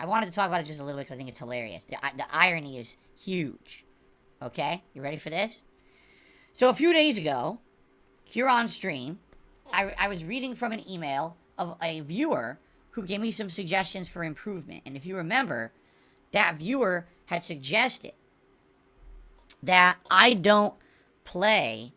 I wanted to talk about it just a little bit because I think it's hilarious. The irony is huge. Okay? You ready for this? So a few days ago, here on stream, I was reading from an email of a viewer who gave me some suggestions for improvement. And if you remember, that viewer had suggested that I don't play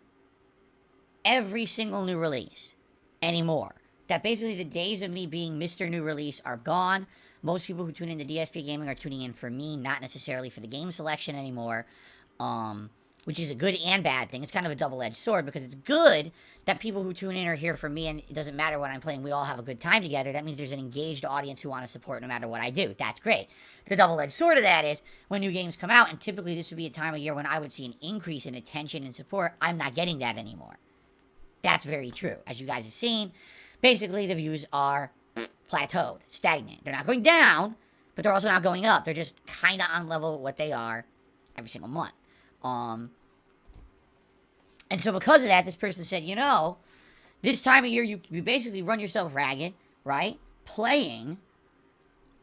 every single new release anymore. That basically the days of me being Mr. New Release are gone. Most people who tune into DSP Gaming are tuning in for me, not necessarily for the game selection anymore. Which is a good and bad thing. It's kind of a double-edged sword because it's good that people who tune in are here for me and it doesn't matter what I'm playing. We all have a good time together. That means there's an engaged audience who want to support no matter what I do. That's great. The double-edged sword of that is when new games come out, and typically this would be a time of year when I would see an increase in attention and support, I'm not getting that anymore. That's very true. As you guys have seen, basically the views are plateaued, stagnant. They're not going down, but they're also not going up. They're just kind of on level with what they are every single month. And so because of that, this person said, you know, this time of year, you basically run yourself ragged, right? Playing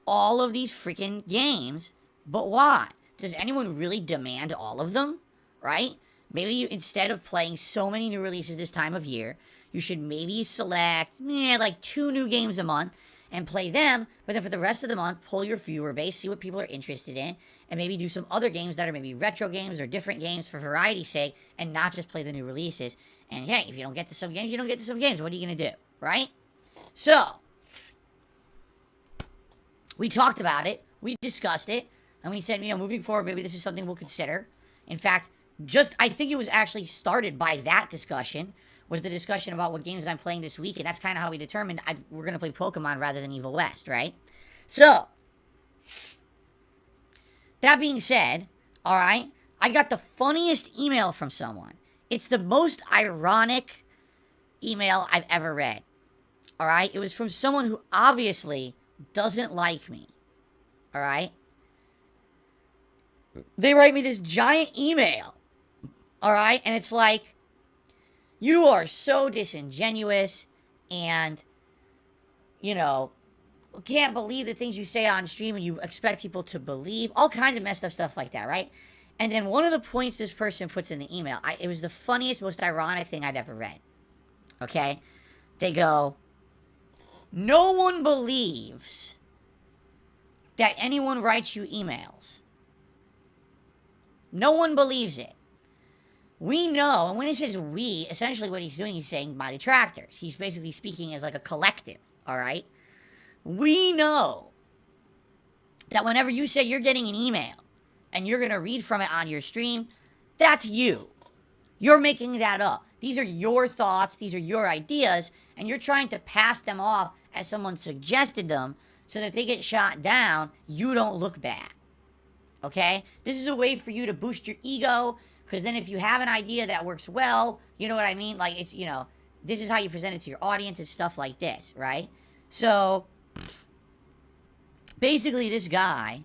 all of these freaking games, but why? Does anyone really demand all of them, right? Maybe you, instead of playing so many new releases this time of year, you should maybe select, like 2 new games a month and play them, but then for the rest of the month, pull your viewer base, see what people are interested in, and maybe do some other games that are maybe retro games or different games for variety's sake, and not just play the new releases. And hey, if you don't get to some games, you don't get to some games. What are you going to do, right? So, we talked about it, we discussed it, and we said, you know, moving forward, maybe this is something we'll consider. In fact, I think it was actually started by that discussion, was the discussion about what games I'm playing this week, and that's kind of how we determined we're going to play Pokemon rather than Evil West, right? So, that being said, alright, I got the funniest email from someone. It's the most ironic email I've ever read. Alright? It was from someone who obviously doesn't like me. Alright? They write me this giant email. Alright? And it's like, you are so disingenuous and, you know, can't believe the things you say on stream and you expect people to believe. All kinds of messed up stuff like that, right? And then one of the points this person puts in the email, it was the funniest, most ironic thing I'd ever read. Okay? They go, no one believes that anyone writes you emails. No one believes it. We know, and when he says we, essentially what he's doing, he's saying my detractors. He's basically speaking as like a collective, all right? We know that whenever you say you're getting an email and you're going to read from it on your stream, that's you. You're making that up. These are your thoughts, these are your ideas, and you're trying to pass them off as someone suggested them so that if they get shot down, you don't look bad. Okay? This is a way for you to boost your ego, because then if you have an idea that works well, you know what I mean? Like, it's, you know, this is how you present it to your audience and stuff like this, right? So, basically this guy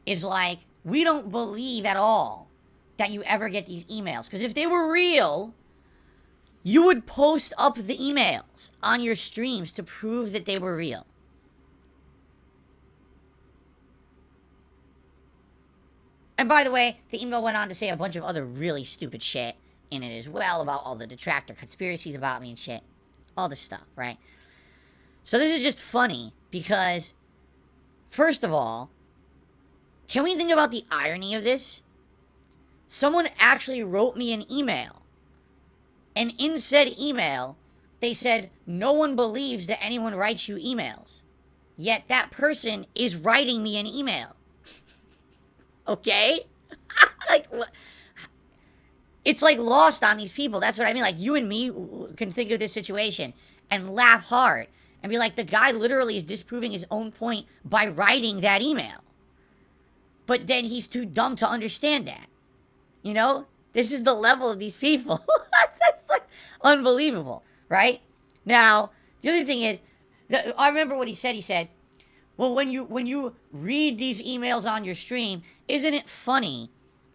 is like, we don't believe at all that you ever get these emails. Because if they were real, you would post up the emails on your streams to prove that they were real. And by the way, the email went on to say a bunch of other really stupid shit in it as well, about all the detractor conspiracies about me and shit. All this stuff, right? So this is just funny because, first of all, can we think about the irony of this? Someone actually wrote me an email. And in said email, they said, no one believes that anyone writes you emails. Yet that person is writing me an email. Okay? Like, what? It's like lost on these people. That's what I mean. Like, you and me can think of this situation and laugh hard and be like, the guy literally is disproving his own point by writing that email. But then he's too dumb to understand that. You know? This is the level of these people. That's like unbelievable, right? Now, the other thing is, I remember what he said. He said, well, when you read these emails on your stream, isn't it funny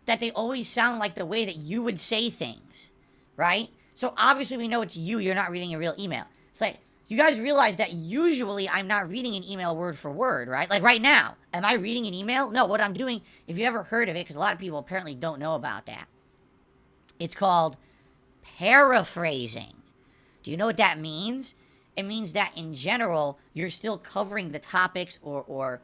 that they always sound like the way that you would say things, right? So obviously we know it's you. You're not reading a real email. It's like, You guys realize that usually I'm not reading an email word for word, right? Like right now, am I reading an email? No, what I'm doing, if you ever heard of it, because a lot of people apparently don't know about that, it's called paraphrasing. Do you know what that means? It means that in general, you're still covering the topics or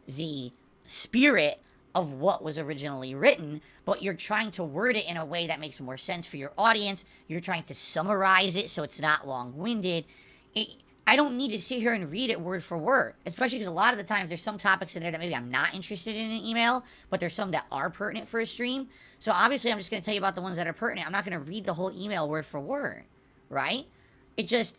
the spirit of what was originally written, but you're trying to word it in a way that makes more sense for your audience. You're trying to summarize it so it's not long-winded. I don't need to sit here and read it word for word, especially because a lot of the times there's some topics in there that maybe I'm not interested in an email, but there's some that are pertinent for a stream. So obviously I'm just going to tell you about the ones that are pertinent. I'm not going to read the whole email word for word, right? It just,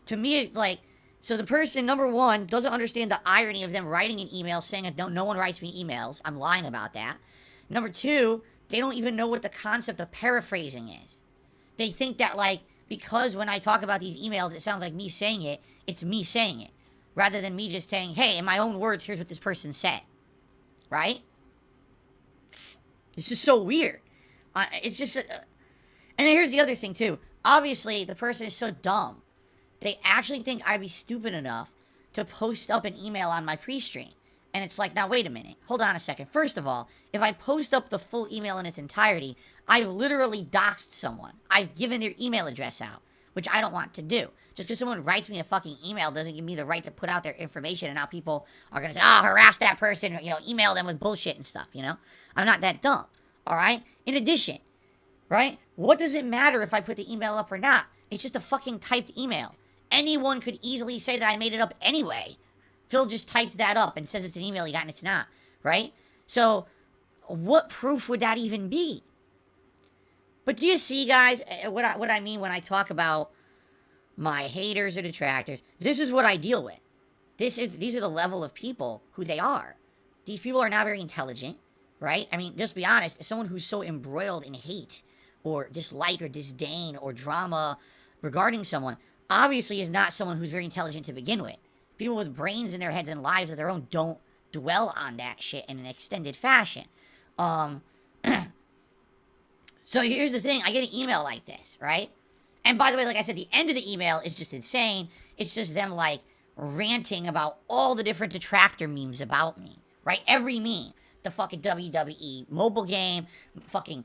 to me, it's like, so the person, number one, doesn't understand the irony of them writing an email saying that no one writes me emails. I'm lying about that. Number two, they don't even know what the concept of paraphrasing is. They think that, like, because when I talk about these emails, it sounds like me saying it, it's me saying it, rather than me just saying, hey, in my own words, here's what this person said, right? It's just so weird. It's just, and then here's the other thing, too. Obviously, the person is so dumb. They actually think I'd be stupid enough to post up an email on my pre-stream. And it's like, now wait a minute. Hold on a second. First of all, if I post up the full email in its entirety, I've literally doxed someone. I've given their email address out, which I don't want to do. Just because someone writes me a fucking email doesn't give me the right to put out their information, and now people are going to say, oh, harass that person, email them with bullshit and stuff, I'm not that dumb, all right? In addition, right, what does it matter if I put the email up or not? It's just a fucking typed email. Anyone could easily say that I made it up anyway. Phil just typed that up and says it's an email he got and it's not, right? So, what proof would that even be? But do you see, guys, what I mean when I talk about my haters or detractors? This is what I deal with. These are the level of people who they are. These people are not very intelligent, right? I mean, just be honest, someone who's so embroiled in hate or dislike or disdain or drama regarding someone obviously is not someone who's very intelligent to begin with. People with brains in their heads and lives of their own don't dwell on that shit in an extended fashion. So here's the thing. I get an email like this, right? And by the way, like I said, the end of the email is just insane. It's just them, like, ranting about all the different detractor memes about me, right? Every meme. The fucking WWE mobile game, fucking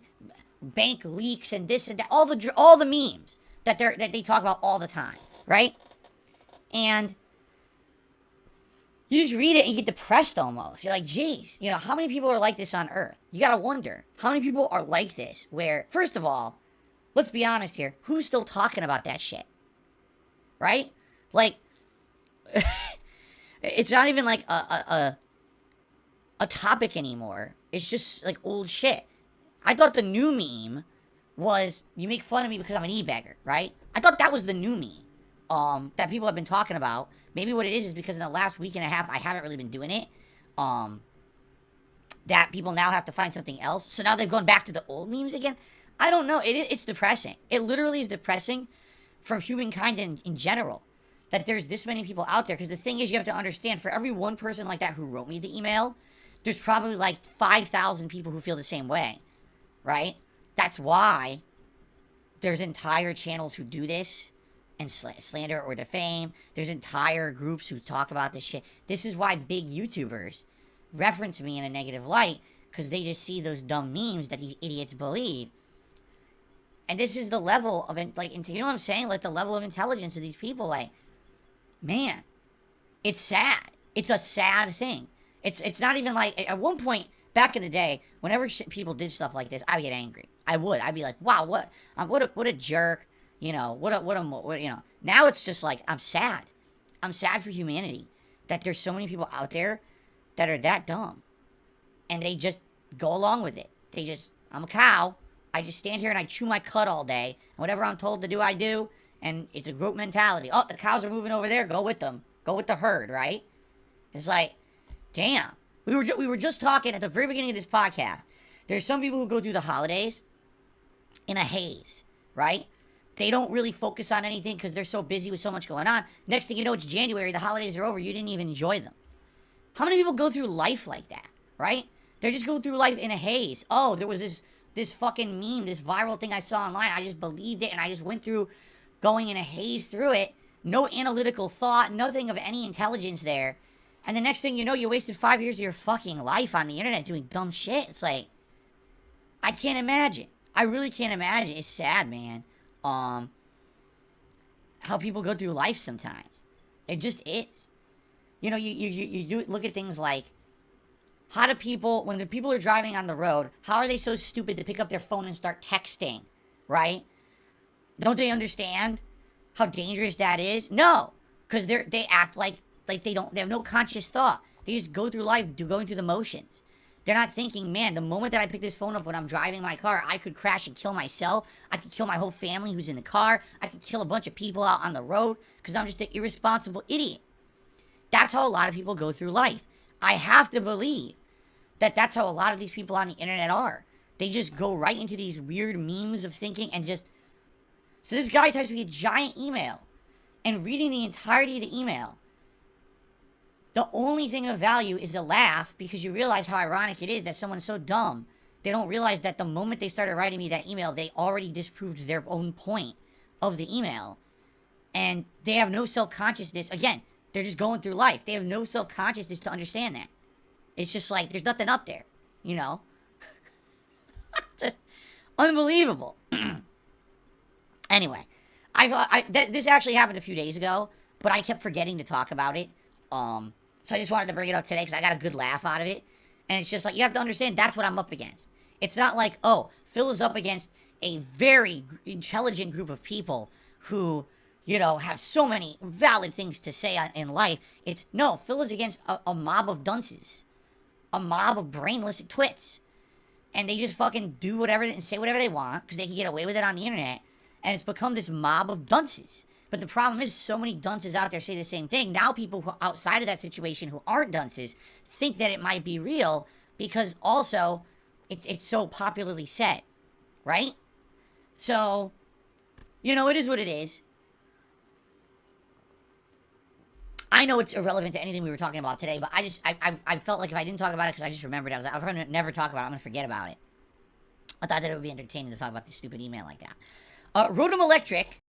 bank leaks and this and that. All the memes that they talk about all the time, right? And you just read it and you get depressed almost. You're like, geez, how many people are like this on Earth? You gotta wonder, how many people are like this? Where, first of all, let's be honest here, who's still talking about that shit? Right? Like, it's not even like a topic anymore. It's just like old shit. I thought the new meme was, you make fun of me because I'm an e-bagger, right? I thought that was the new meme that people have been talking about. Maybe what it is because in the last week and a half, I haven't really been doing it. That people now have to find something else. So now they've gone back to the old memes again. I don't know. It's depressing. It literally is depressing for humankind in general that there's this many people out there. Because the thing is, you have to understand, for every one person like that who wrote me the email, there's probably like 5,000 people who feel the same way, right? That's why there's entire channels who do this and slander or defame. There's entire groups who talk about this shit. This is why big YouTubers reference me in a negative light, because they just see those dumb memes that these idiots believe. And this is the level of, like, you know what I'm saying? Like, the level of intelligence of these people, like, man, it's sad. It's a sad thing. It's not even like, at one point, back in the day, whenever people did stuff like this, I would get angry. I would. I'd be like, wow, what a jerk. Now it's just like, I'm sad. I'm sad for humanity. That there's so many people out there that are that dumb. And they just go along with it. I'm a cow. I just stand here and I chew my cud all day. And whatever I'm told to do, I do. And it's a group mentality. Oh, the cows are moving over there. Go with them. Go with the herd, right? It's like, damn. We were just talking at the very beginning of this podcast. There's some people who go through the holidays in a haze, right? They don't really focus on anything because they're so busy with so much going on. Next thing you know, it's January. The holidays are over. You didn't even enjoy them. How many people go through life like that, right? They're just going through life in a haze. Oh, there was this fucking meme, this viral thing I saw online. I just believed it, and I just went through going in a haze through it. no analytical thought, nothing of any intelligence there. And the next thing you know, you wasted 5 years of your fucking life on the internet doing dumb shit. It's like, I can't imagine. I really can't imagine. It's sad, man. How people go through life sometimes. It just is. You know, you do look at things like, how do people, when the people are driving on the road, how are they so stupid to pick up their phone and start texting, right? Don't they understand how dangerous that is? No, because they act like they have no conscious thought. They just go through life going through the motions. They're not thinking, man, the moment that I pick this phone up when I'm driving my car, I could crash and kill myself. I could kill my whole family who's in the car. I could kill a bunch of people out on the road because I'm just an irresponsible idiot. That's how a lot of people go through life. I have to believe that that's how a lot of these people on the internet are. They just go right into these weird memes of thinking and just... So this guy types me a giant email, and reading the entirety of the email, the only thing of value is a laugh, because you realize how ironic it is that someone's so dumb. They don't realize that the moment they started writing me that email, they already disproved their own point of the email. And they have no self-consciousness. Again, they're just going through life. They have no self-consciousness to understand that. It's just like, there's nothing up there, you know? Unbelievable. Anyway, this actually happened a few days ago, but I kept forgetting to talk about it. So I just wanted to bring it up today because I got a good laugh out of it. And it's just like, you have to understand, that's what I'm up against. It's not like, oh, Phil is up against a very intelligent group of people who, you know, have so many valid things to say in life. It's, no, Phil is against a mob of dunces. A mob of brainless twits. And they just fucking do whatever and say whatever they want because they can get away with it on the internet. And it's become this mob of dunces. But the problem is, so many dunces out there say the same thing. Now people who outside of that situation who aren't dunces think that it might be real because also it's so popularly said, right? So, you know, it is what it is. I know it's irrelevant to anything we were talking about today, but I felt like if I didn't talk about it because I just remembered, I was like, I'm going to never talk about it. I'm going to forget about it. I thought that it would be entertaining to talk about this stupid email like that. Rotom Electric